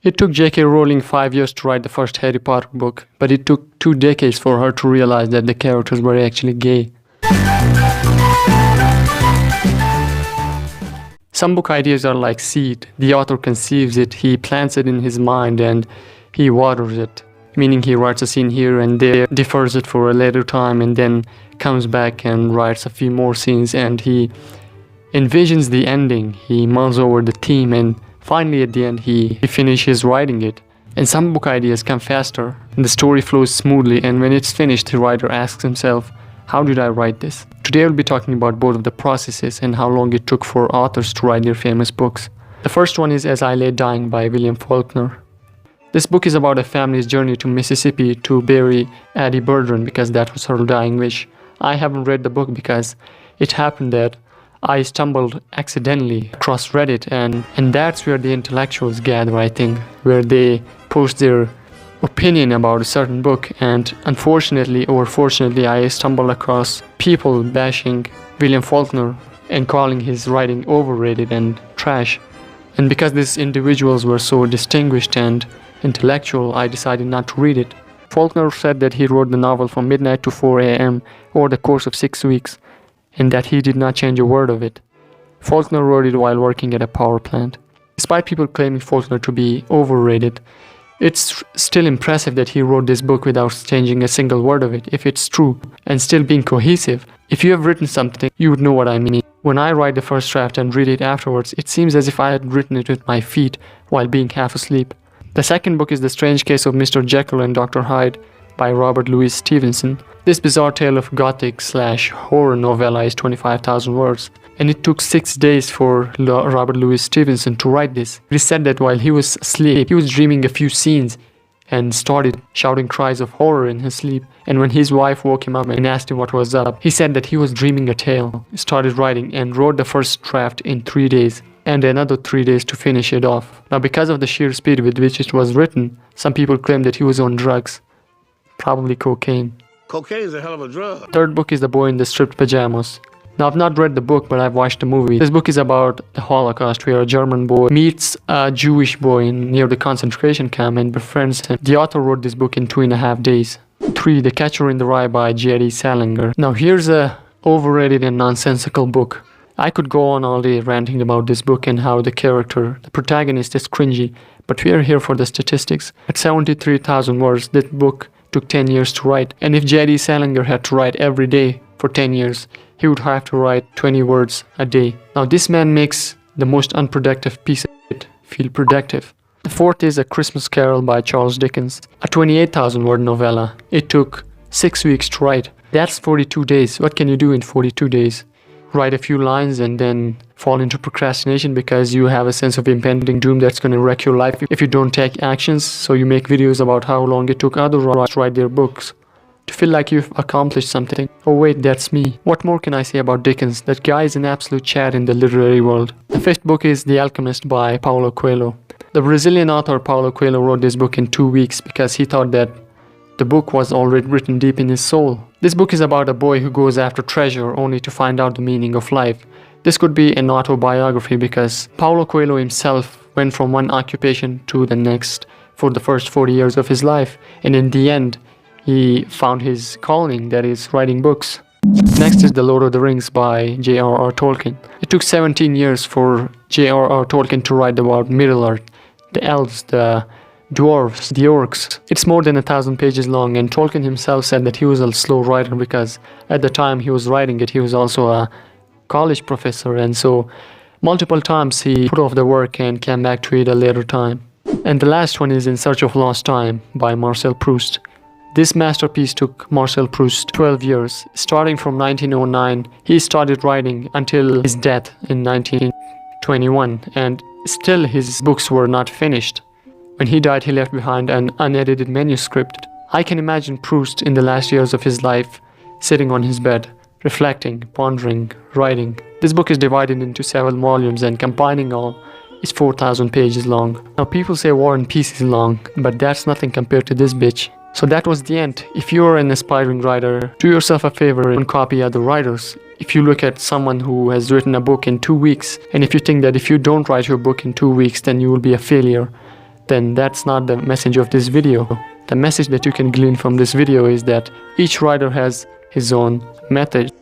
It took J.K. Rowling 5 years to write the first Harry Potter book, but it took 2 decades for her to realize that the characters were actually gay. Some book ideas are like seed. The author conceives it, he plants it in his mind, and he waters it. Meaning he writes a scene here and there, defers it for a later time, and then comes back and writes a few more scenes, and he envisions the ending. He mulls over the theme, and finally at the end he finishes writing it. And some book ideas come faster, and the story flows smoothly, and when it's finished, the writer asks himself, how did I write this? Today I'll be talking about both of the processes and how long it took for authors to write their famous books. The first one is As I Lay Dying by William Faulkner. This book is about a family's journey to Mississippi to bury Addie Bergeron because that was her dying wish. I haven't read the book because it happened that I stumbled accidentally across Reddit, and that's where the intellectuals gather, I think, where they post their opinion about a certain book, and unfortunately or fortunately I stumbled across people bashing William Faulkner and calling his writing overrated and trash. And because these individuals were so distinguished and intellectual, I decided not to read it. Faulkner said that he wrote the novel from midnight to 4 a.m. over the course of 6 weeks, and that he did not change a word of it. Faulkner wrote it while working at a power plant. Despite people claiming Faulkner to be overrated, it's still impressive that he wrote this book without changing a single word of it, if it's true, and still being cohesive. If you have written something, you would know what I mean. When I write the first draft and read it afterwards, it seems as if I had written it with my feet while being half asleep. The second book is The Strange Case of Mr. Jekyll and Dr. Hyde by Robert Louis Stevenson. This bizarre tale of gothic/horror novella is 25,000 words, and it took 6 days for Robert Louis Stevenson to write this. It is said that while he was asleep, he was dreaming a few scenes and started shouting cries of horror in his sleep, and when his wife woke him up and asked him what was up, he said that he was dreaming a tale. He started writing and wrote the first draft in 3 days, and another 3 days to finish it off. Now, because of the sheer speed with which it was written, some people claim that he was on drugs, probably cocaine. Cocaine is a hell of a drug. Third book is The Boy in the Striped Pajamas. Now, I've not read the book, but I've watched the movie. This book is about the Holocaust, where a German boy meets a Jewish boy near the concentration camp and befriends him. The author wrote this book in 2.5 days. 3. The Catcher in the Rye by J.D. Salinger. Now, here's a overrated and nonsensical book. I could go on all day ranting about this book and how the protagonist is cringy, but we are here for the statistics. At 73,000 words, this book took 10 years to write, and if J.D. Salinger had to write every day for 10 years, he would have to write 20 words a day. Now, this man makes the most unproductive piece of it feel productive. The fourth is A Christmas Carol by Charles Dickens, a 28,000 word novella. It took 6 weeks to write. That's 42 days. What can you do in 42 days? Write a few lines and then fall into procrastination because you have a sense of impending doom that's going to wreck your life if you don't take actions. So you make videos about how long it took other writers to write their books to feel like you've accomplished something. Oh wait, that's me. What more can I say about Dickens? That guy is an absolute Chad in the literary world. The fifth book is The Alchemist by Paulo Coelho. The Brazilian author Paulo Coelho wrote this book in 2 weeks because he thought that the book was already written deep in his soul. This book is about a boy who goes after treasure only to find out the meaning of life. This could be an autobiography because Paulo Coelho himself went from one occupation to the next for the first 40 years of his life, and in the end, he found his calling, that is, writing books. Next is The Lord of the Rings by J.R.R. Tolkien. It took 17 years for J.R.R. Tolkien to write about Middle-earth, the elves, the dwarves, the orcs. It's more than 1,000 pages long, and Tolkien himself said that he was a slow writer because at the time he was writing it, he was also a college professor, and so multiple times he put off the work and came back to it a later time. And the last one is In Search of Lost Time by Marcel Proust. This masterpiece took Marcel Proust 12 years. Starting from 1909, he started writing until his death in 1921, and still his books were not finished. When he died, he left behind an unedited manuscript. I can imagine Proust in the last years of his life, sitting on his bed, reflecting, pondering, writing. This book is divided into 7 volumes, and combining all is 4,000 pages long. Now, people say War and Peace is long, but that's nothing compared to this bitch. So that was the end. If you're an aspiring writer, do yourself a favor and copy other writers. If you look at someone who has written a book in 2 weeks, and if you think that if you don't write your book in 2 weeks, then you will be a failure, then that's not the message of this video. The message that you can glean from this video is that each writer has his own method.